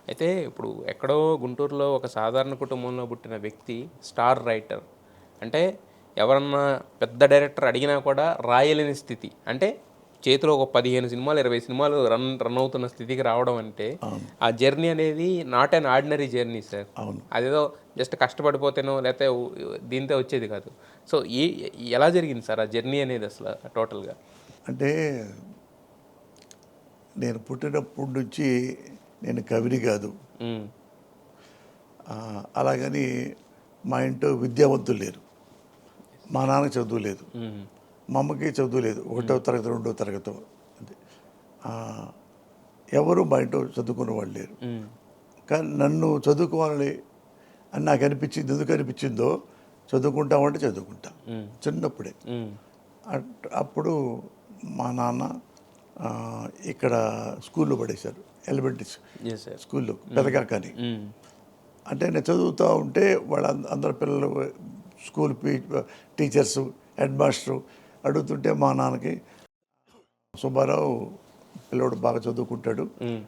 అయితే ఇప్పుడు ఎక్కడో గుంటూరులో ఒక సాధారణ కుటుంబంలో పుట్టిన వ్యక్తి స్టార్ రైటర్. అంటే ఎవరన్నా పెద్ద డైరెక్టర్ అడిగినా కూడా రాయలేని స్థితి. అంటే చేతిలో ఒక 15 సినిమాలు 20 సినిమాలు రన్ రన్ అవుతున్న స్థితికి రావడం అంటే అవును. ఆ జర్నీ అనేది not an ordinary journey sir. అవును. అదేదో జస్ట్ కష్టపడిపోతేనో లేకపోతే దీంతో వచ్చేది కాదు. సో ఎలా జరిగింది సార్ ఆ జర్నీ అనేది అసలు టోటల్గా? అంటే నేను పుట్టినప్పటి నుంచి నేను కవిని కాదు. ఉమ్, అలాగని మా ఇంట్లో విద్యావంతులు లేరు. మా నాన్న చదువు లేదు. ఉమ్, మా అమ్మకి చదువు లేదు. ఒకటో తరగతి రెండో తరగతి అంతే. ఆ, ఎవరు మా ఇంట్లో చదువుకున్న వాళ్ళు లేరు. ఉమ్, కానీ నన్ను చదువుకోవాలని అని నాకు అనిపించింది. ఎందుకు అనిపించిందో చదువుకుంటామంటే చదువుకుంటా ఉమ్, చిన్నప్పుడే. ఉమ్, అప్పుడు మా నాన్న ఆ, ఇక్కడ స్కూల్లో పడేశారు. Elementary yes sir. స్కూల్లో పెదకాకని. ఉమ్, అంటే నేను చదువుతూ ఉంటే వాళ్ళ అందరు పిల్లలు స్కూల్ టీచర్సు హెడ్ మాస్టరు అడుగుతుంటే మా నాన్నకి సుబ్బారావు పిల్లోడు బాగా చదువుకుంటాడు, ఉమ్,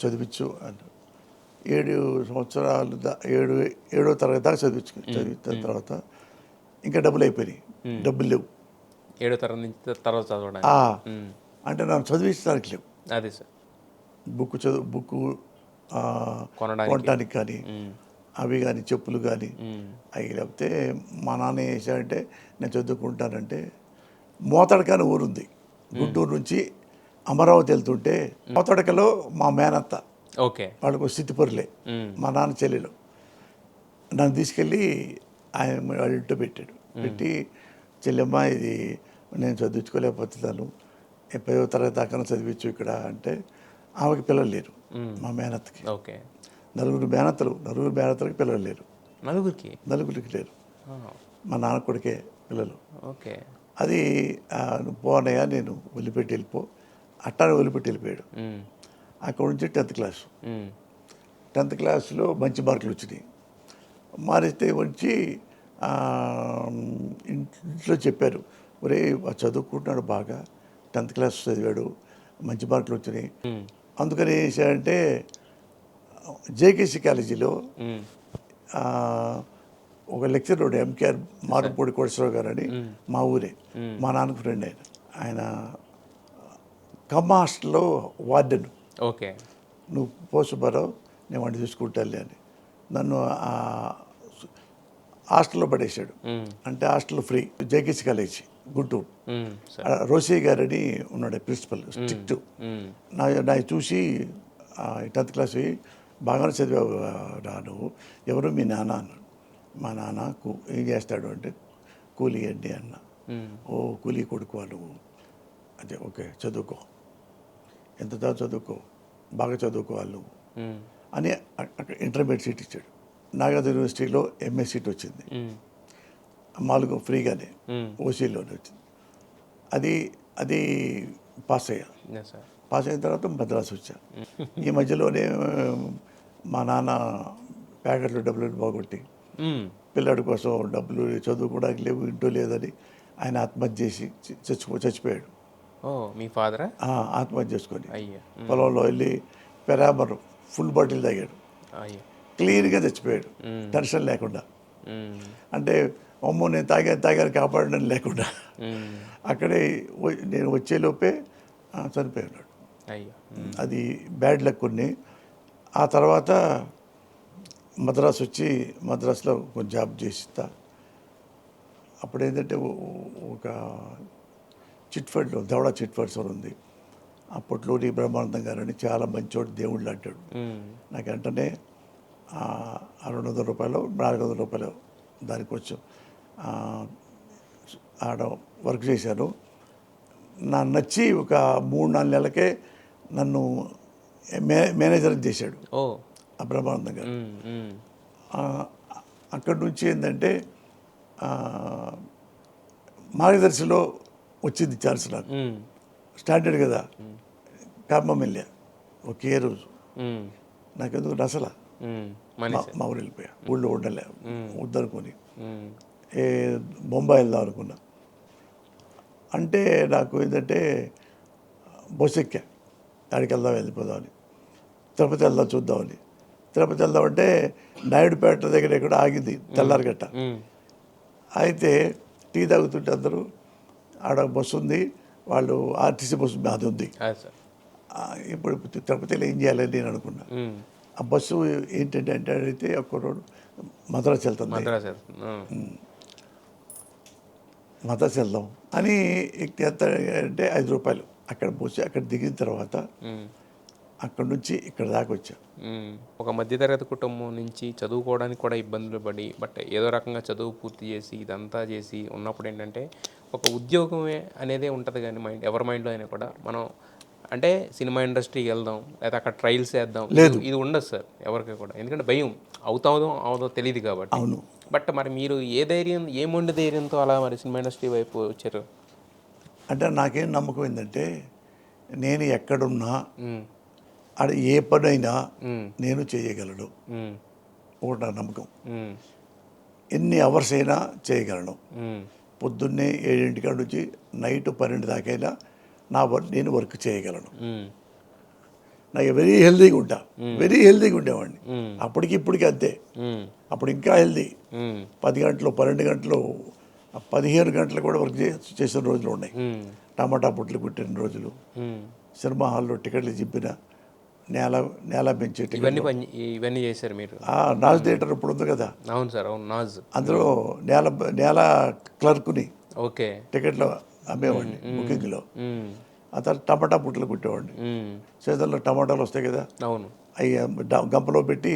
చదివించు అంటారు. 7 సంవత్సరాలు ఏడో తరగతి దాకా చదివిన తర్వాత ఇంకా డబ్బులు అయిపోయినాయి. డబ్బులు లేవు. ఏడో తరగతి నుంచి తర్వాత చదవడానికి. ఆ, ఉమ్, అంటే నన్ను చదివించడానికి లేవు. అదే సార్. బుక్ కొనడానికి. కొనడానికి కానీ ఉమ్, అవి కానీ చెప్పులు కానీ ఉమ్, అవి లేకపోతే మా నాన్న ఏం చేశాడంటే నేను చదువుకుంటానంటే మోతడకని ఊరుంది గుంటూరు నుంచి అమరావతి వెళ్తుంటే మోతడకలో మా మేనత్త ఓకే. వాళ్ళకు స్థితిపరులే ఉమ్, మా నాన్న చెల్లెలు నన్ను తీసుకెళ్ళి ఆయన వాళ్ళ ఇంట్లో పెట్టాడు. పెట్టి చెల్లెమ్మ ఇది నేను చదివించుకోలేకపోతున్నాను, 10వ తరగతి దాకా చదివించు ఇక్కడ అంటే ఆమెకి పిల్లలు లేరు. మా మేనత్తకి ఓకే. నలుగురు మేనత్తలకి పిల్లలు లేరు. నలుగురికి లేరు. ఆ, మా నాన్న కొడుకే పిల్లలు. ఓకే. అది నువ్వు పోనయ్యా, నేను వదిలిపెట్టి వెళ్ళిపో. అట్టానే వదిలిపెట్టి వెళ్ళిపోయాడు. ఉమ్, అక్కడ నుంచి 10th క్లాసు. ఉమ్, 10th క్లాస్లో మంచి మార్కులు వచ్చినాయి. మారిస్తే వచ్చి ఆ, ఇంట్లో చెప్పారు, ఒరే చదువుకుంటున్నాడు బాగా, 10th క్లాస్ చదివాడు, మంచి మార్కులు వచ్చినాయి. ఉమ్, అందుకని ఏం చేశాడంటే జేకేసీ కాలేజీలో ఉమ్, ఆ, ఒక లెక్చరర్ ఎంకేఆర్ మారుపూడి కోటేశ్వరరావు గారు అని మా ఊరే, మా నాన్నకు ఫ్రెండ్. ఆయన కమ్మ హాస్టల్లో వార్డెన్. ఓకే. నువ్వు పో సుబ్బారావు, నేను వాడిని చూసుకుంటానులే అని నన్ను ఆ హాస్టల్లో పడేశాడు. ఉమ్, అంటే hostel free. JKC college Guntur. Um, sir. Rosaiah గారని ఉన్నాడు ప్రిన్సిపల్, స్ట్రిక్ట్. ఉమ్, నా చూసి 10th క్లాస్ బాగానే చదివావు రా నువ్వు, ఎవరు మీ నాన్న అన్నాడు. మా నాన్న ఏం చేస్తాడు అంటే కూలీ అండి అన్న. ఉమ్, ఓ కూలీ కొడుకు నువ్వు, అదే ఓకే చదువుకో, ఎంత దాకా చదువుకో, బాగా చదువుకోవాలి నువ్వు ఉమ్, అని అక్కడ ఇంటర్మీడియట్ సీట్ ఇచ్చాడు. నాగార్జున యూనివర్సిటీలో ఎంఏ సీట్ వచ్చింది. ఉమ్, మామూలుగా ఫ్రీగానే ఉమ్, ఓసీలోనే వచ్చింది. అది అది పాస్ అయ్యా. Yes sir. పాస్ అయిన తర్వాత మద్రాసు వచ్చా. ఈ మధ్యలోనే మా నాన్న ప్యాకెట్లో డబ్బులు బాగొట్టి ఉమ్, పిల్లాడి కోసం డబ్బులు చదువుకోవడానికి లేవు, ఇంట్లో లేదని ఆయన ఆత్మహత్య చేసి చచ్చిపోయాడు. ఓ మీ ఫాదరా? ఆత్మహత్య చేసుకొని అయ్యా. పొలంలో వెళ్ళి పెరామర్ ఫుల్ బాటిల్ తాగాడు. అయ్యా. క్లీన్గా చచ్చిపోయాడు, టెన్షన్ లేకుండా. ఉమ్, అంటే అమ్మో నేను తాగాను కాపాడడం లేకుండా. ఉమ్, అక్కడే నేను వచ్చేలోపే చనిపోయాడు. అయ్యా. అది బ్యాడ్ లక్ కొన్ని. ఆ తర్వాత మద్రాసు వచ్చి మద్రాసులో కొంచెం జాబ్ చేస్తా. అప్పుడు ఏంటంటే ఒక చిట్ ఫండ్, దవడ చిట్ ఫండ్స్ అని ఉంది. అప్పట్లోని బ్రహ్మానందం గారు అని చాలా మంచోడు, దేవుళ్ళు అంటాడు. ఉమ్, నాకు వెంటనే 200 రూపాయలు 400 రూపాయలు దానికి వచ్చి ఆడ వర్క్ చేశాను. నాకు నచ్చి ఒక 3-4 నెలలకే నన్ను మేనేజర్ చేశాడు ఓ. ఆ బ్రహ్మానందం గారు. ఉమ్, ఉమ్, అక్కడి నుంచి ఏంటంటే మార్గదర్శిలో వచ్చింది ఛాన్స్ నాకు. ఉమ్, స్టాండర్డ్ కదా. ఖమ్మం వెళ్ళా ఒకే రోజు. ఉమ్, నాకెందుకు నసల. ఉమ్, మనిషి. మా ఊరు వెళ్ళిపోయా. ఊళ్ళో ఉండలే వద్దనుకొని ఉమ్, ఏ బొంబాయి వెళ్దాం అనుకున్నా. అంటే నాకు ఏంటంటే బస్సు ఎక్కా, ఆడికి వెళ్దాం వెళ్ళిపోదాం అని. తిరుపతి వెళ్దాం చూద్దామని. తిరుపతి వెళ్దామంటే నాయుడుపేట దగ్గర ఎక్కడ ఆగింది తెల్లారగట్ట. అయితే టీ తాగుతుంటే అందరూ ఆడ బస్సు ఉంది, వాళ్ళు ఆర్టీసీ బస్సు అది ఉంది. అది సార్. ఇప్పుడు తిరుపతిలో ఏం చేయాలని నేను అనుకున్నా. ఆ బస్సు ఏంటంటే అంటే అడిగితే ఒక్క రోడ్డు మద్రాసు వెళ్తుంది, మద్రాసు వెళ్తుంది. మద్రాసు వెళ్దాం అని ఎంత అంటే 5 రూపాయలు అక్కడ పోసి అక్కడ దిగిన తర్వాత అక్కడ నుంచి ఇక్కడ దాకా వచ్చా. ఒక మధ్యతరగతి కుటుంబం నుంచి చదువుకోవడానికి కూడా ఇబ్బందులు పడి బట్ ఏదో రకంగా చదువు పూర్తి చేసి ఇదంతా చేసి ఉన్నప్పుడు ఏంటంటే ఒక ఉద్యోగమే అనేదే ఉంటుంది. కానీ ఎవరి మైండ్లో అయినా కూడా మనం అంటే సినిమా ఇండస్ట్రీకి వెళ్దాం లేదా అక్కడ ట్రయల్స్ వేద్దాం, లేదు. ఇది ఉండదు సార్ ఎవరికి కూడా. ఎందుకంటే భయం, అవుతాదో తెలియదు కాబట్టి. అవును. బట్ మరి మీరు ఏ మొండి ధైర్యంతో అలా మరి సినిమా ఇండస్ట్రీ వైపు వచ్చారు? అంటే నాకేం నమ్మకం ఏంటంటే నేను ఎక్కడున్నా ఆడ ఏ పనైనా నేను చేయగలను, ఒకటి నా నమ్మకం. ఎన్ని అవర్స్ అయినా చేయగలను. పొద్దున్నే 7 కాడ నుంచి నైట్ 12 దాకైనా నేను వర్క్ చేయగలను. నాకు వెరీ హెల్తీగా ఉంటా, వెరీ హెల్తీగా ఉండేవాడిని. అప్పటికి ఇప్పటికి అంతే. అప్పుడు ఇంకా హెల్తీ. 10 గంటలు 12 గంటలు 15 గంటలు కూడా వర్క్ చేసిన రోజులు ఉన్నాయి. టమాటా పుట్లు కుట్టిన రోజులు, సినిమా హాల్లో టికెట్లు చింపిన, నేల పెంచే ఇవన్నీ చేశారు మీరు. నాజ్ థియేటర్ ఇప్పుడు ఉంది కదా. అవును సార్, అవును. నాజ్ అందులో నేల క్లర్క్ని ఓకే టికెట్లో అమ్మేవాడిని బుకింగ్లో. ఆ తర్వాత టమాటా పుట్లు కుట్టేవాడిని. సీజన్లో టమాటాలు వస్తాయి కదా, అవును, అవి గంపలో పెట్టి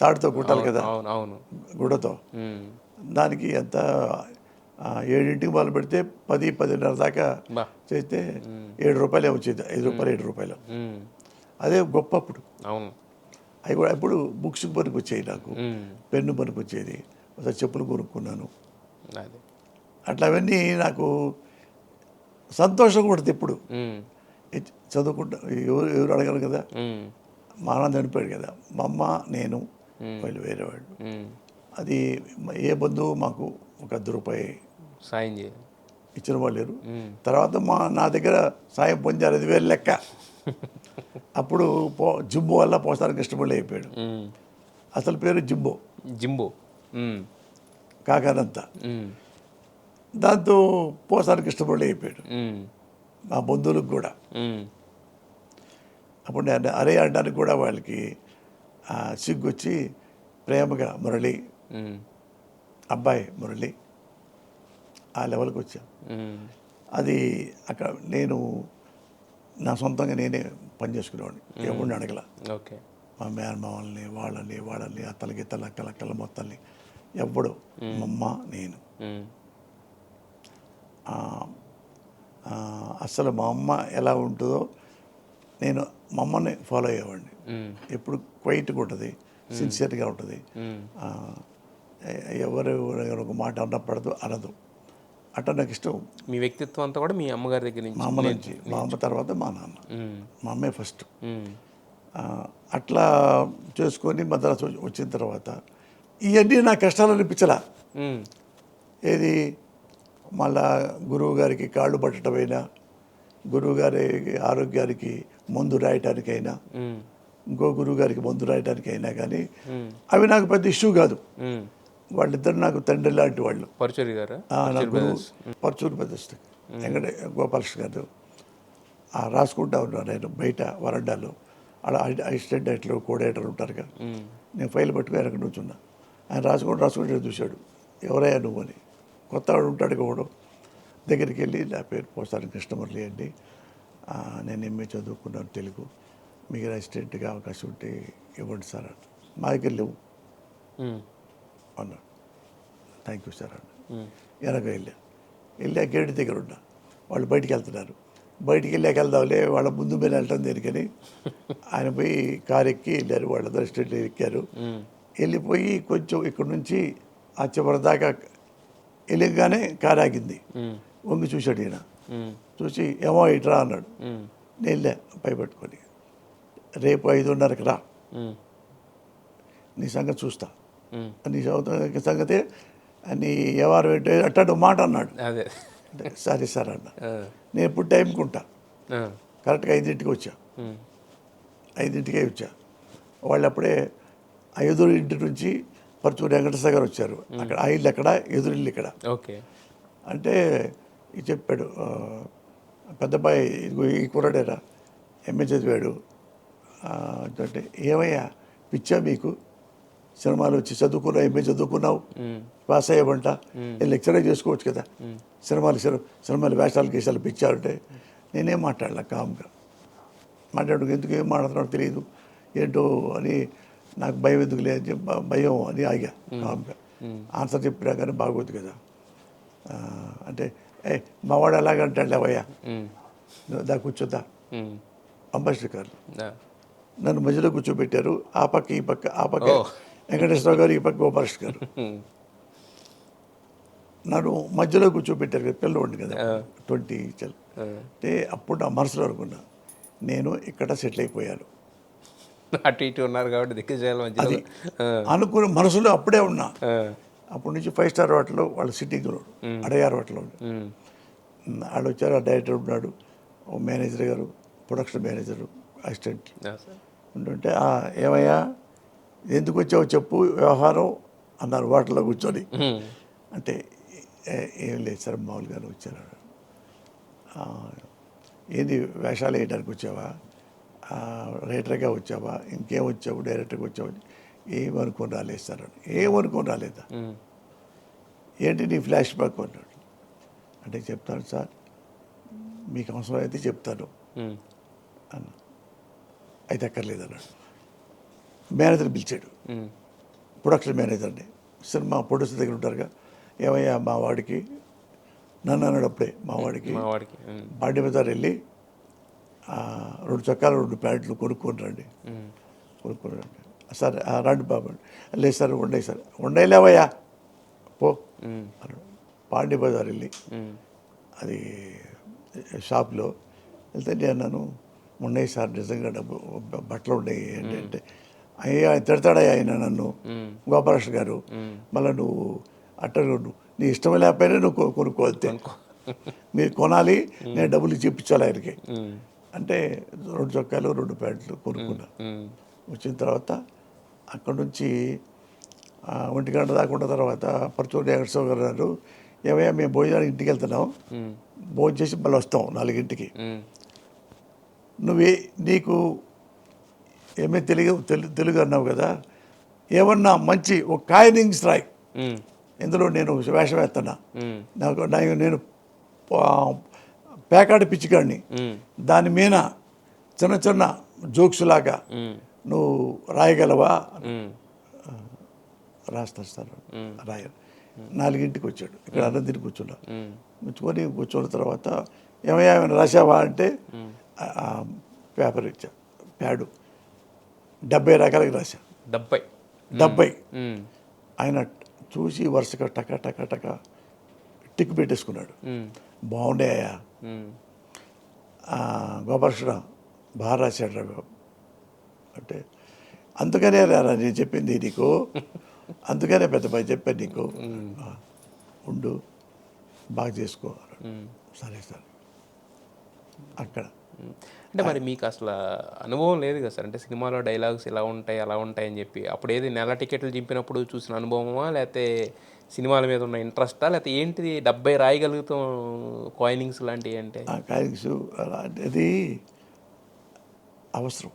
తాడుతో కుట్టాలి కదా, అవును, గుడ్డతో. దానికి ఎంత 7 మొదలు పెడితే 10-10:30 దాకా చేస్తే 7 రూపాయలే వచ్చేది. 5 రూపాయలు 7 రూపాయలు. అదే గొప్ప అప్పుడు. అవును. అవి కూడా ఇప్పుడు బుక్స్ పనికి వచ్చాయి, నాకు పెన్ను పనికి వచ్చేది, ఒకసారి చెప్పులు కొనుక్కున్నాను. అట్లా అవన్నీ నాకు సంతోషం కూడా. ఇప్పుడు చదువుకుంటా ఎవరు అడగరు కదా. మా నాన్న చనిపోయాడు కదా, మా అమ్మ నేను వాళ్ళు వేరే వాళ్ళు. అది ఏ బంధువు మాకు ఒక 10 రూపాయి సాయం చేయాలి ఇచ్చిన వాళ్ళు లేరు. తర్వాత నా దగ్గర సాయం పొందారు, అది వేరే లెక్క. అప్పుడు జింబో వల్ల పోసాని కృష్ణపల్లి అయిపోయాడు. అసలు పేరు జింబో కాకానంత. దాంతో పోసాని కృష్ణపల్లి అయిపోయాడు మా బంధువులకు కూడా. అప్పుడు నేను అరే అనడానికి కూడా వాళ్ళకి సిగ్గొచ్చి ప్రేమగా మురళి, అబ్బాయి మురళి, ఆ లెవెల్కి వచ్చాం. అది అక్కడ నేను నా సొంతంగా నేనే పని చేసుకునేవాడిని, ఎవరిని అడగల. ఓకే. మా మేనమామల్ని వాళ్ళని అత్తలకి అక్కల మొత్తాన్ని ఎవ్వడు, మా అమ్మ నేను. అసలు మా అమ్మ ఎలా ఉంటుందో నేను మా అమ్మని ఫాలో అయ్యేవాడిని. ఎప్పుడు క్వైట్గా ఉంటుంది, సిన్సియర్గా ఉంటుంది. ఎవరు ఒక మాట అన్నపడదు, అనదు. అట్లా నాకు ఇష్టం. మీ వ్యక్తిత్వం అంతా కూడా మీ అమ్మగారి దగ్గర నుంచి? మా అమ్మ నుంచి. మా అమ్మ తర్వాత మా నాన్న, మా అమ్మే ఫస్ట్. అట్లా చేసుకొని మద్రాసు వచ్చిన తర్వాత ఇవన్నీ నా కష్టాలు అనిపించలా. ఏది మళ్ళా గురువు గారికి కాళ్ళు పట్టడమైనా, గురువు గారి ఆరోగ్యానికి మందు రాయటానికైనా, ఇంకో గురువు గారికి మందు రాయటానికైనా కానీ అవి నాకు పెద్ద ఇష్యూ కాదు. వాళ్ళిద్దరు నాకు తండ్రి లాంటి వాళ్ళు. పరచూరి గారు, నా గురువు పరచూరి పెద్దస్తు గోపాలకృష్ణ గారు. రాసుకుంటా ఉన్నాను నేను బయట వరండాలో. అలా అసిస్టెంట్ డైరెక్టర్, కో డైరెక్టర్ ఉంటారుగా. నేను ఫైల్ పట్టుకుని వెనక నుంచున్నా. ఆయన రాసుకుంటూ చూశాడు, ఎవరయ్యా నువ్వు అని. కొత్తవాడు ఉంటాడు కూడా. దగ్గరికి వెళ్ళి నా పేరు పోసాని కృష్ణమురళి అండి, నేను ఎంఏ చదువుకున్నాను తెలుగు, మీకు అసిస్టెంట్గా అవకాశం ఉంటే ఇవ్వండి సార్ అన్న. మా దగ్గర లేవు అన్నాడు. థ్యాంక్ యూ సార్ అన్న. వెనక వెళ్ళి ఆ గేట్ దగ్గర ఉన్నా. వాళ్ళు బయటికి వెళ్తున్నారు. బయటికి వెళ్దాంలే, వాళ్ళ ముందు మీద వెళ్ళటం దేనికని ఆయన పోయి కారు ఎక్కి వెళ్ళారు. వాళ్ళందరూ అసిస్టెంట్లు ఎక్కారు. వెళ్ళిపోయి కొంచెం ఇక్కడ నుంచి ఆ చివరి దాకా వెళ్ళగానే కారు ఆగింది. వంగి చూశాడు ఈయన. చూసి ఏమో ఇట్రా అన్నాడు. నేను వెళ్ళా పైపెట్టుకొని, రేపు 5:30కి రా, నీ సంగతి చూస్తా, నీ సంగతే నీ ఎవరు ఏంటో అట్టాడు మాట అన్నాడు. సరే సార్ అన్న. నేను ఎప్పుడు టైంకి ఉంటా, కరెక్ట్గా 5ంటికి వచ్చా. 5ంటికే వచ్చా. వాళ్ళు అప్పుడే ఆ ఎదురు ఇంటి నుంచి పరుచూరు వెంకటేశ్వర గారు వచ్చారు. అక్కడ ఆ ఇల్లు ఎక్కడ, ఎదురిల్లు ఇక్కడ. ఓకే. అంటే ఇది చెప్పాడు, పెద్దబ్బాయి ఇదిగో ఈ కుర్రాడేరా, ఎంఏ చదివాడు అంటే, ఏమయ్యా పిచ్చా మీకు, సినిమాలు వచ్చి చదువుకున్నావు, ఎంఏ చదువుకున్నావు, పాస్ అయ్యావంట, లెక్చరే చేసుకోవచ్చు కదా, సినిమాలు వేషాలు గీసాలు పిచ్చారంటే నేనేం మాట్లాడలే కామ్గా. మాట్లాడు ఎందుకు ఏం మాట్లాడుతున్నాడో తెలియదు ఏంటో అని, నాకు భయం ఎందుకు లేదు చెప్పి భయం అని ఆగా కామ్గా. ఆన్సర్ చెప్పినా కానీ బాగోదు కదా. అంటే మావాడు ఎలాగంటాడు లేవయ్యా, దా కూర్చోద్దా. అంబాసిడర్ గారు నన్ను మధ్యలో కూర్చోబెట్టారు. ఆ పక్క ఈ పక్క, ఆ పక్క వెంకటేశ్వరరావు గారు, ఈ పక్క గోపాలకృష్ణ గారు. నన్ను మధ్యలో కూర్చోబెట్టారు కదా, పిల్లవాడిని కదా, 20 అంటే అప్పుడు నా మనసులో అనుకున్నా, నేను ఇక్కడ సెటిల్ అయిపోయాను. అటు ఇటు ఉన్నారు కాబట్టి దిగ్గజాల మధ్యలో అనుకున్న మనసులో అప్పుడే ఉన్నా. అప్పటి నుంచి 5 స్టార్ హోటల్లో వాళ్ళ సిట్టింగ్లో, అడయార్ హోటల్లో వాళ్ళు వచ్చారు. ఆ డైరెక్టర్ ఉన్నాడు, ఓ మేనేజర్ గారు, ప్రొడక్షన్ మేనేజరు, అసిస్టెంట్ ఉంటుంటే, ఏమయ్యా ఎందుకు వచ్చావో చెప్పు వ్యవహారం అన్నారు హోటల్లో కూర్చొని. అంటే ఏం లేదు సార్, మామూలుగానే వచ్చారు. ఏంది వేషాలు వేయడానికి వచ్చావా, రైటర్గా వచ్చావా, ఇంకేం వచ్చావు, డైరెక్టర్గా వచ్చావు, ఏమనుకొని రాలేదు సార్ అని. ఏమనుకొని రాలేదా, ఏంటి నీ ఫ్లాష్ బ్యాక్ అన్నాడు. అంటే చెప్తాను సార్, మీకు అవసరం అయితే చెప్తాను అన్న. అయితే అక్కర్లేదు అన్నాడు. మేనేజర్ పిలిచాడు, ప్రొడక్షన్ మేనేజర్ని, సినిమా ప్రొడ్యూసర్ దగ్గర ఉంటారుగా. ఏమయ్యా మా వాడికి, నన్ను అన్నాడు అప్పుడే, మా వాడికి బాండి బజార్ వెళ్ళి 2 చొక్కాలు 2 ప్యాంట్లు కొనుక్కొని రండి. కొనుక్కొని రండి సరే రండి బాబు. లేదు సార్ ఉండే సార్, ఉండేలేవయ్యా పో అన్నాడు. పాండి బజార్ వెళ్ళి అది షాప్లో వెళ్తే నేను అన్నాను, ఉన్నాయి సార్ నిజంగా బట్టలు ఉన్నాయి ఏంటంటే, అయ్యా తిడతాడయ్యా ఆయన నన్ను, గోపాలకృష్ణ గారు, మళ్ళీ నువ్వు అట్ట నీ ఇష్టం లేకపోయినా నువ్వు కొనుక్కోవద్దే, మీరు కొనాలి, నేను డబ్బులు ఇప్పించాలి ఆయనకి అంటే 2 చొక్కాలు 2 ప్యాంట్లు కొనుక్కున్నా. వచ్చిన తర్వాత అక్కడ నుంచి 1 గంట దాకా ఉన్న తర్వాత పరుచూరు వెంకటేశ్వర గారు అన్నారు, ఏమయ్యా మేము భోజనానికి ఇంటికి వెళ్తున్నాం, భోజనం చేసి మళ్ళీ వస్తాం 4ంటికి, నీకు ఏమీ తెలుగు అన్నావు కదా, ఏమన్నా మంచి ఒక కాయినింగ్స్ రాయి, ఇందులో నేను వేషం వేస్తున్నా, నేను పేకాట పిచ్చికాడిని, దాని మీద చిన్న చిన్న జోక్స్ లాగా నువ్వు రాయగలవా, రాస్తాను సార్ రాయను. 4ంటికి వచ్చాడు, ఇక్కడ అన్నం తిని కూర్చున్నా. కూర్చున్న తర్వాత ఏమయ్యా రాసావా అంటే పేపర్ ఇచ్చా, ప్యాడు 70 రకాలకి రాశా. 70 ఆయన చూసి వరుసగా టక టక టక టిక్ పెట్టేసుకున్నాడు. బాగుండేయా గోపాలకృష్ణ, బాగా రాశాడు రా అంటే, అందుకనే రా నేను చెప్పింది నీకు, అందుకనే పెద్ద పై చెప్పాను నీకు, ఉండు బాగా చేసుకో. సరే సార్. అక్కడ అంటే మరి మీకు అసలు అనుభవం లేదు కదా సార్, అంటే సినిమాలో డైలాగ్స్ ఇలా ఉంటాయి అలా ఉంటాయని చెప్పి, అప్పుడు ఏది నెల టికెట్లు చింపినప్పుడు చూసిన అనుభవమా, లేకపోతే సినిమాల మీద ఉన్న ఇంట్రెస్టా, లేకపోతే ఏంటిది 70 రాయగలుగుతాం కాయినింగ్స్ లాంటివి అంటే? కాయినింగ్స్ అలాంటిది అవసరం,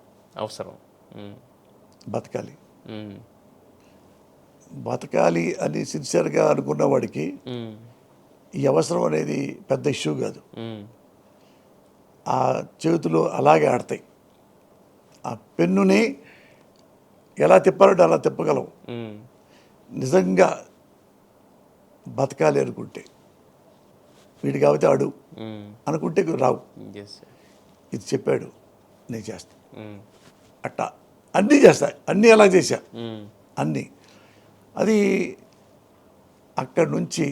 బతకాలి అని సిన్సియర్గా అనుకున్న వాడికి ఈ అవసరం అనేది పెద్ద ఇష్యూ కాదు. ఆ చేతులు అలాగే ఆడతాయి. ఆ పెన్నుని ఎలా తిప్పాలంటే అలా తిప్పగలవు. నిజంగా బతకాలి అనుకుంటే, వీడు కాబట్టి ఆడు అనుకుంటే రావు. ఇది చెప్పాడు, నేను చేస్తా, అట్టా అన్నీ చేస్తా, అన్నీ అలా చేశా, అన్నీ. అది అక్కడి నుంచి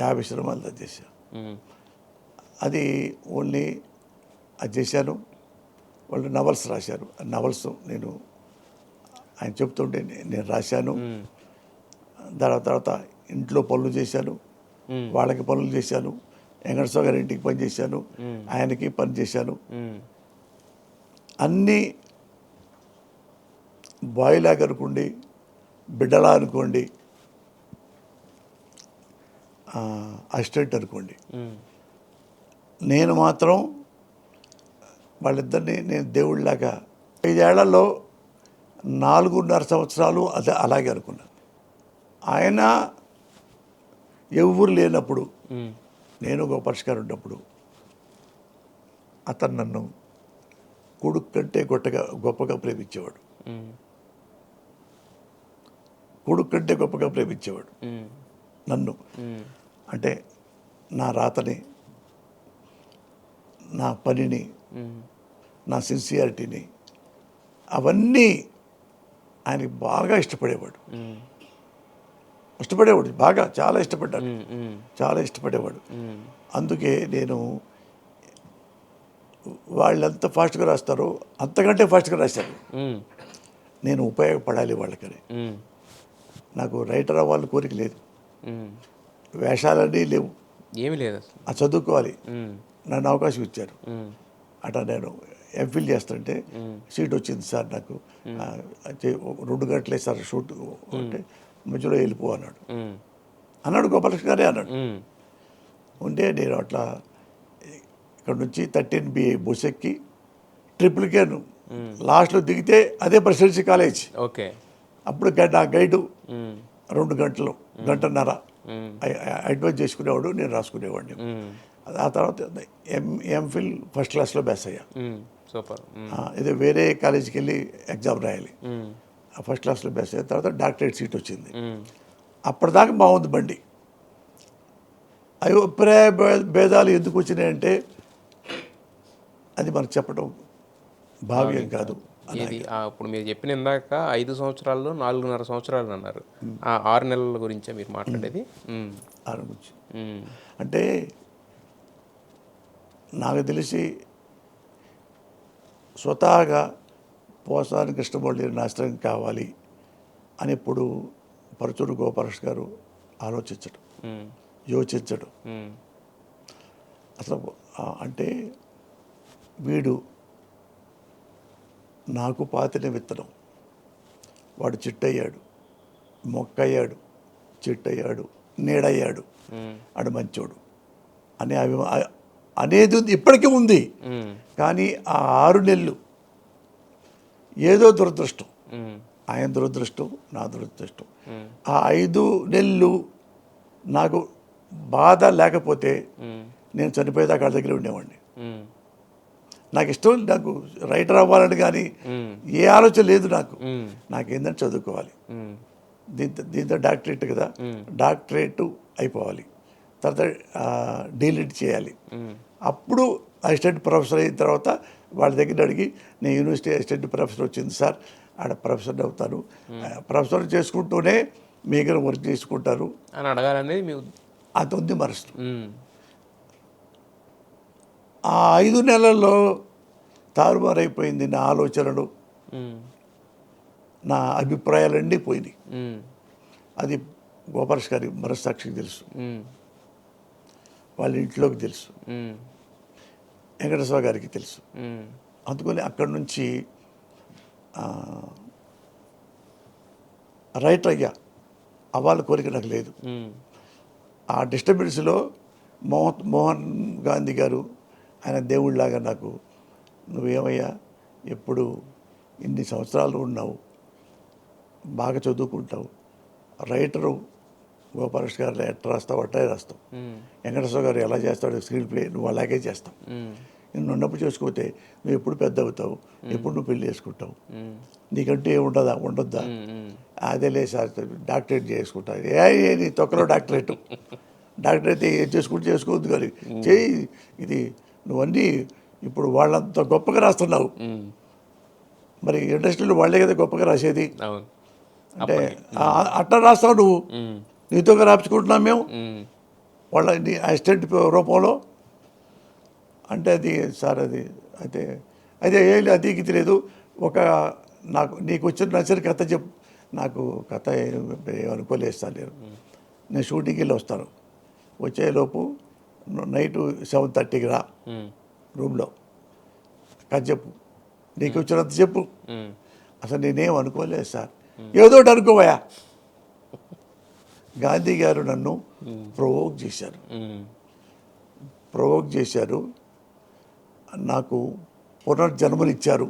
50 సినిమాలు అది చేశా. అది ఓన్లీ అది చేశాను. వాళ్ళు నవల్స్ రాశారు, నవల్స్ నేను ఆయన చెప్తుంటే నేను రాశాను. తర్వాత ఇంట్లో పనులు చేశాను, వాళ్ళకి పనులు చేశాను, వెంకటేశ్వర గారి ఇంటికి పని చేశాను, ఆయనకి పని చేశాను. అన్నీ బాయ్ లాగా అనుకోండి, బిడ్డలా అనుకోండి, అసిస్టెంట్ అనుకోండి. నేను మాత్రం వాళ్ళిద్దరిని నేను దేవుళ్ళలాగా 5 ఏళ్లలో 4.5 సంవత్సరాలు అదే అలాగే అనుకున్నాను. ఆయన ఎవరు లేనప్పుడు, నేను గోపాల్స్గారు ఉన్నప్పుడు అతను నన్ను కొడుకు కంటే గొప్పగా ప్రేమించేవాడు. కొడుకు కంటే గొప్పగా ప్రేమించేవాడు నన్ను. అంటే నా రాతని, నా పనిని, నా సిన్సియారిటీని, అవన్నీ ఆయనకి బాగా ఇష్టపడేవాడు. బాగా చాలా ఇష్టపడ్డాడు, చాలా ఇష్టపడేవాడు. అందుకే నేను వాళ్ళు ఎంత ఫాస్ట్గా రాస్తారో అంతకంటే ఫాస్ట్గా రాశాను. నేను ఉపయోగపడాలి వాళ్ళకని. నాకు రైటర్ అవ్వాలని కోరిక లేదు, వేషాలన్నీ లేవు, ఏమీ లేదు, ఆ చదువుకోవాలి. నన్ను అవకాశం ఇచ్చారు. అట్లా నేను ఎంఫిల్ చేస్తుంటే సీట్ వచ్చింది సార్ నాకు, 2 గంటలే సార్ షూట్ అంటే మధ్యలో వెళ్ళిపో అన్నాడు గోపాలకృష్ణ గారే అన్నాడు. ఉంటే నేను అట్లా ఇక్కడ నుంచి 13BA బస్ ఎక్కి ట్రిపుల్ కేను లాస్ట్లో దిగితే అదే ప్రెసిడెన్సీ కాలేజ్. ఓకే. అప్పుడు నా గైడు 2 గంటలు, గంటన్నర అడ్వైజ్ చేసుకునేవాడు, నేను రాసుకునేవాడిని. ఆ తర్వాత ఎంఫిల్ ఫస్ట్ క్లాస్లో పాస్ అయ్యా. సూపర్. ఇది వేరే కాలేజీకి వెళ్ళి ఎగ్జామ్ రాయాలి. ఫస్ట్ క్లాస్లో పాస్ అయిన తర్వాత డాక్టరేట్ సీట్ వచ్చింది. అప్పటిదాకా బాగుంది బండి. అభిప్రాయ భేదాలు ఎందుకు వచ్చినాయంటే అది మనకు చెప్పడం భావ్యం కాదు. ఇది ఇప్పుడు మీరు చెప్పిన ఇందాక 5 సంవత్సరాల్లో 4.5 సంవత్సరాలు అన్నారు. ఆ 6 నెలల గురించే మీరు మాట్లాడేది. గురించి అంటే నాకు తెలిసి స్వతహాగా పోసాని కృష్ణమూర్తి నాశనం కావాలి అని ఇప్పుడు పరుచూరు గోపాలకృష్ణ గారు యోచించడం అసలు అంటే వీడు నాకు పాతిన విత్తనం, వాడు చిట్టయ్యాడు, మొక్కయ్యాడు, చిట్టయ్యాడు, నీడయ్యాడు, ఆడు మంచోడు అనే అనేది ఉంది, ఇప్పటికీ ఉంది. కానీ ఆ 6 నెలలు ఏదో దురదృష్టం, ఆయన దురదృష్టం, నా దురదృష్టం. ఆ 5 నెలలు నాకు బాధ లేకపోతే నేను చనిపోయేదాకా వాళ్ళ దగ్గర ఉండేవాడిని. నాకు ఇష్టం, నాకు రైటర్ అవ్వాలని కానీ ఏ ఆలోచన లేదు నాకు. నాకేంటంటే చదువుకోవాలి, దీంతో డాక్టరేట్ కదా, డాక్టరేట్ అయిపోవాలి, తర్వాత డీలిట్ చేయాలి. అప్పుడు అసిస్టెంట్ ప్రొఫెసర్ అయిన తర్వాత వాళ్ళ దగ్గర అడిగి నేను యూనివర్సిటీ అసిస్టెంట్ ప్రొఫెసర్ వచ్చింది సార్, ఆడ ప్రొఫెసర్ అవుతాను, ప్రొఫెసర్ చేసుకుంటూనే మీ దగ్గర వర్క్ చేసుకుంటారు అని అడగాలనేది అది ఉంది మనసు. ఆ 5 నెలల్లో తారుమారైపోయింది నా ఆలోచనలు, నా అభిప్రాయాలన్నీ పోయినాయి. అది గోపాలకృష్ణ గారి మనస్సాక్షికి తెలుసు, వాళ్ళ ఇంట్లోకి తెలుసు, వెంకటేశ్వర గారికి తెలుసు. అందుకని అక్కడి నుంచి రైటర్ అవ్వాలి కోరిక నాకు లేదు. ఆ డిస్టర్బెన్స్లో మోహన్ గాంధీ గారు ఆయన దేవుళ్ళలాగా నాకు, నువ్వేమయ్యా ఎప్పుడు ఇన్ని సంవత్సరాలు ఉన్నావు, బాగా చదువుకుంటావు, రైటరు గోపాలకృష్ణ గారు ఎట్లా రాస్తావు అట్లా రాస్తావు, వెంకటేశ్వర గారు ఎలా చేస్తాడు స్క్రీన్ ప్లే నువ్వు అలాగే చేస్తావు, నువ్వు ఉన్నప్పుడు చేసుకోతే నువ్వు ఎప్పుడు పెద్ద అవుతావు, ఎప్పుడు నువ్వు పెళ్లి చేసుకుంటావు, నీకంటే ఉండొద్దా, అదే లేదు సార్ డాక్టరేట్ చేసుకుంటావు, నీ తొక్కలో డాక్టరేట్ ఏం చేసుకోవద్దు కానీ చేయి, ఇది నువ్వన్నీ ఇప్పుడు వాళ్ళంత గొప్పగా రాస్తున్నావు, మరి ఇండస్ట్రీలో వాళ్ళే కదా గొప్పగా రాసేది, అంటే అట్లా రాస్తావు నువ్వు, నీతో రాపించుకుంటున్నాం మేము వాళ్ళ నీ అసిస్టెంట్ రూపంలో. అంటే అది సార్ అది అయితే అది లేదు, ఒక నీకు వచ్చిన నచ్చని కథ చెప్పు, నాకు కథ ఏమనుకోలేదు సార్, నేను షూటింగ్కి వెళ్ళి వస్తాను, వచ్చేలోపు నైటు 7:30కి రా రూమ్లో, కథ చెప్పు, నీకు వచ్చినంత చెప్పు, అసలు నేనేం అనుకోలేదు సార్. ఏదోటి అనుకోవయా. గాంధీ గారు నన్ను ప్రొవోక్ చేశారు, నాకు పునర్జన్మనిచ్చారు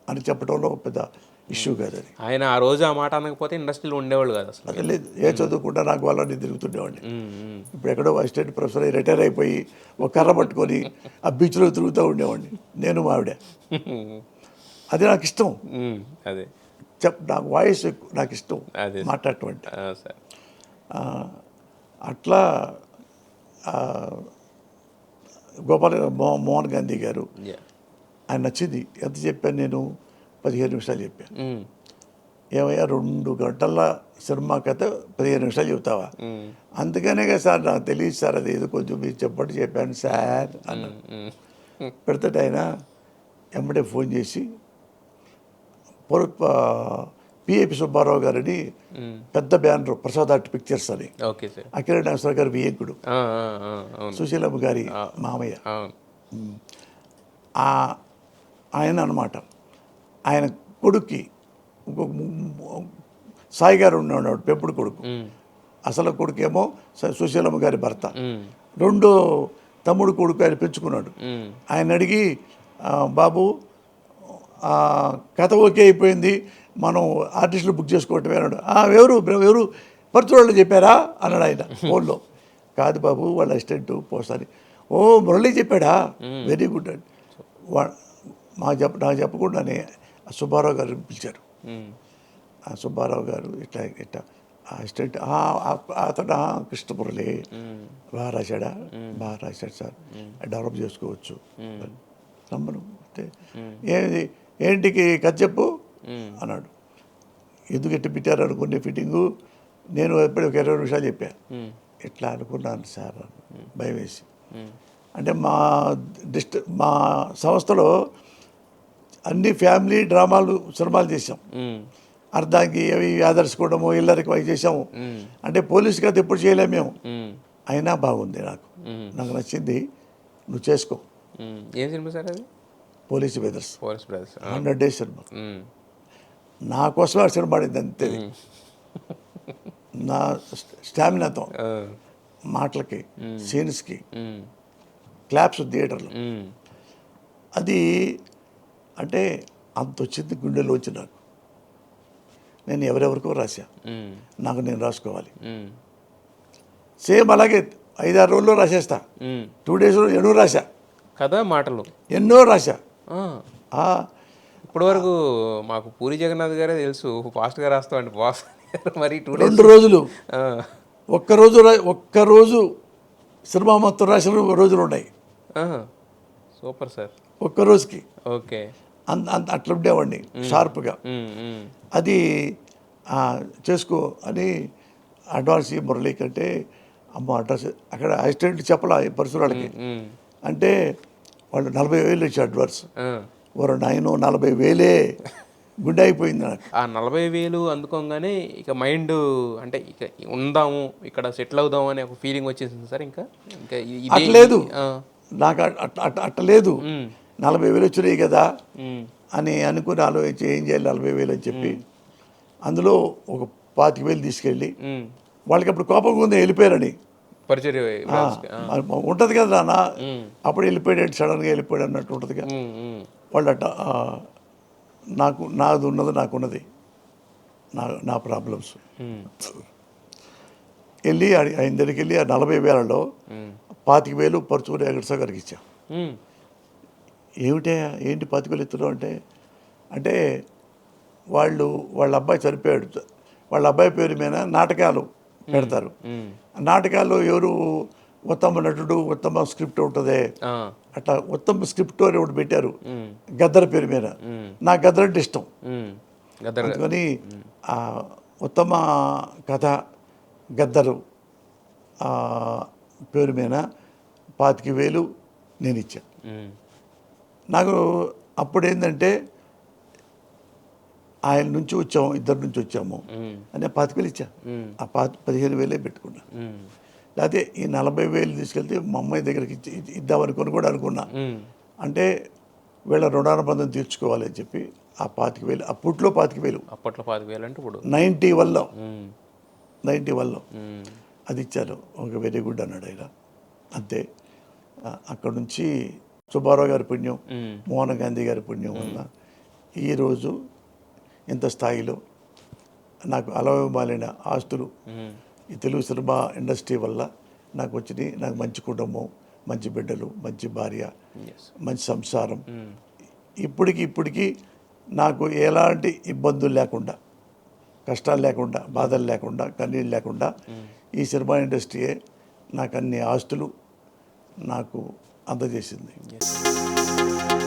అని చెప్పడంలో పెద్ద ఇష్యూ కాదు అది. ఆయన ఆ రోజు ఆ మాట అనకపోతే ఇండస్ట్రీలో ఉండేవాళ్ళు కాదు అసలు. అదే లేదు, ఏ చదువుకుంటా నాకు వాళ్ళని తిరుగుతుండేవాడిని. ఇప్పుడు ఎక్కడో అసిస్టెంట్ ప్రొఫెసర్ రిటైర్ అయిపోయి ఒక కర్ర పట్టుకొని ఆ బీచ్లో తిరుగుతూ ఉండేవాడిని నేను మా ఆవిడ. అది నాకు ఇష్టం. అదే నాకు వాయిస్ నాకు ఇష్టం అదే మాట్లాడటం అంటే. సార్. అట్లా గోపాల్ మోహన్ గాంధీ గారు ఆయన నచ్చింది. ఎంత చెప్పాను నేను? 15 నిమిషాలు చెప్పాను. ఏమయ్యా 2 గంటల సినిమా కథ 15 నిమిషాలు చెబుతావా? అందుకనే కదా సార్ నాకు తెలియదు సార్, అది ఏదో కొంచెం మీరు చెప్పాను సార్ అన్నాను. పెడితే ఆయన ఎమ్మడే ఫోన్ చేసి పిఏపి సుబ్బారావు గారని పెద్ద బ్యానర్ ప్రసాద్ ఆర్ట్ పిక్చర్స్ అని, ఓకే సార్. అఖిల నాగేశ్వర గారు వియంకుడు, సుశీలమ్మ గారి మామయ్య, ఆయన అనమాట. ఆయన కొడుక్కి ఇంకొక సాయి గారు ఉన్నాడు, పెంపుడు కొడుకు. అసలు కొడుకేమో సుశీలమ్మ గారి భర్త. రెండో తమ్ముడు కొడుకు ఆయన పెంచుకున్నాడు. ఆయన అడిగి, బాబు కథ ఓకే అయిపోయింది, మనం ఆర్టిస్టులు బుక్ చేసుకోవటమే అన్నాడు. ఎవరు పరుచూళ్ళు చెప్పారా అన్నాడు ఆయన ఫోన్లో. కాదు బాబు, వాళ్ళ అసిస్టెంట్ పోసారి. ఓ మురళి చెప్పాడా, వెరీ గుడ్ అండి. నాకు చెప్పకుండానే సుబ్బారావు గారు పిలిచారు. ఆ సుబ్బారావు గారు ఇట్లా అసిస్టెంట్ అతను కృష్ణమురళి బాగా రాశాడు సార్, డెవలప్ చేసుకోవచ్చు నమ్మను. ఏంటికి కథ చెప్పు అన్నాడు. ఎందుకు ఎట్టి పెట్టారు అనుకునే ఫిట్టింగు, నేను ఎప్పుడు ఒక 20 నిమిషాలు చెప్పాను. ఎట్లా అనుకున్నాను సార్ భయం వేసి. అంటే మా సంస్థలో అన్ని ఫ్యామిలీ డ్రామాలు సినిమాలు చేసాం. అర్ధాంగి అవి ఆదర్శకూడము ఇల్లరికి అవి చేసాము. అంటే పోలీసు కథ ఎప్పుడు చేయలేము మేము. అయినా బాగుంది, నాకు నచ్చింది, నువ్వు చేసుకో. ఏం సినిమా సార్ అది? Police brothers 100 days cinema. నా కోసం ఆ సినిమా ఆడింది అంతే. నా స్టామినాతో, మాటలకి, సీన్స్కి, క్లాప్స్ థియేటర్లో, అది అంటే అంత వచ్చింది గుండెలోంచి నాకు. నేను ఎవరెవరికో రాశా, నాకు నేను రాసుకోవాలి. సేమ్ అలాగే 5-6 రోజుల్లో రాసేస్తా. 2 daysలో ఎన్నో రాశా కదా, మాటలు ఎన్నో రాశా. ఇప్పటి వరకు మాకు పూరి జగన్నాథ్ గారే తెలుసు, ఫాస్ట్గా రాస్తామండి బాస్. మరి 2 రోజులు ఒక్కరోజు సినిమా మొత్తం రాసిన రోజులు ఉన్నాయి. Super sir. ఒక్క రోజుకి ఓకే, అట్లా ఉండేవాడిని షార్ప్గా. అది చేసుకో అని అడ్వాన్స్ మురళి కంటే అమ్మ అడ్రస్ అక్కడ అసిస్టెంట్ చెప్పలా పరశురాళ్ళకి. అంటే వాళ్ళు 40,000 ఇచ్చి అడ్వాన్స్. ఓరు నాయన 40,000 గుండె అయిపోయింది నాకు. ఆ 40,000 అందుకోగానే ఇక మైండ్ అంటే ఇక ఉందాము ఇక్కడ సెటిల్ అవుదాము అనే ఒక ఫీలింగ్ వచ్చేసింది సార్. ఇంకా అట్లేదు నాకు, అట్టలేదు. 40,000 వచ్చినాయి కదా అని అనుకుని ఆలోచించి ఏం చేయాలి 40,000 అని చెప్పి, అందులో ఒక 25,000 తీసుకెళ్ళి, వాళ్ళకి అప్పుడు కోపంగా ఉంది వెళ్ళిపోయారని ఉంటుంది కదా నాన్న, అప్పుడు వెళ్ళిపోయాడు సడన్గా వెళ్ళిపోయాడు అన్నట్టు ఉంటుంది కదా. వాళ్ళు అట్ట నాది ఉన్నది నాకున్నది నా ప్రాబ్లమ్స్ వెళ్ళి ఆయన దగ్గరికి వెళ్ళి ఆ 40,000లో 25,000 పరుచుకుని వెంకటేశ్వర గారికి ఇచ్చా. ఏంటి 25,000 ఇస్తున్నావు అంటే వాళ్ళ అబ్బాయి చనిపోయాడు, వాళ్ళ అబ్బాయి పేరు మీద నాటకాలు పెడతారు. నాటకాల్లో ఎవరు ఉత్తమ నటుడు, ఉత్తమ స్క్రిప్ట్ ఉంటుంది, అట్లా ఉత్తమ స్క్రిప్ట్ అని ఒకటి పెట్టారు గద్దర్ పేరు మీద. నాకు గద్దర్ అంటే ఇష్టం, అందుకని ఉత్తమ కథ గద్దరు పేరు మీద 25,000 నేను ఇచ్చా. నాకు అప్పుడు ఏంటంటే ఆయన నుంచి వచ్చాము, ఇద్దరి నుంచి వచ్చాము అని 25,000 ఇచ్చా. ఆ 15,000 పెట్టుకున్నా. లేకపోతే ఈ 40,000 తీసుకెళ్తే మా అమ్మాయి దగ్గరికి ఇద్దామనుకొని కూడా అనుకున్నా. అంటే వీళ్ళ రుణానుబంధం తీర్చుకోవాలి అని చెప్పి ఆ 25,000 అప్పట్లో 25,000 అప్పట్లో 5,000 అంటే ఇప్పుడు 91లో ఉమ్, 91లో ఉమ్, అది ఇచ్చారు. ఒక వెరీ గుడ్ అన్నాడు ఆయన. అంతే. అక్కడ నుంచి సుబ్బారావు గారి పుణ్యం, ఉమ్, మోహన్ గాంధీ గారి పుణ్యం వల్ల ఈరోజు ఇంత స్థాయిలో నాకు అలవమాలిన ఆస్తులు ఉమ్, ఈ తెలుగు సినిమా ఇండస్ట్రీ వల్ల నాకు వచ్చినాయి. నాకు మంచి కుటుంబం, మంచి బిడ్డలు, మంచి భార్య, yes, మంచి సంసారం. ఉమ్, ఇప్పటికి నాకు ఎలాంటి ఇబ్బందులు లేకుండా, కష్టాలు లేకుండా, బాధలు లేకుండా, కన్నీళ్ళు లేకుండా ఈ సినిమా ఇండస్ట్రీయే నాకు అన్ని ఆస్తులు నాకు అందజేసింది. yes.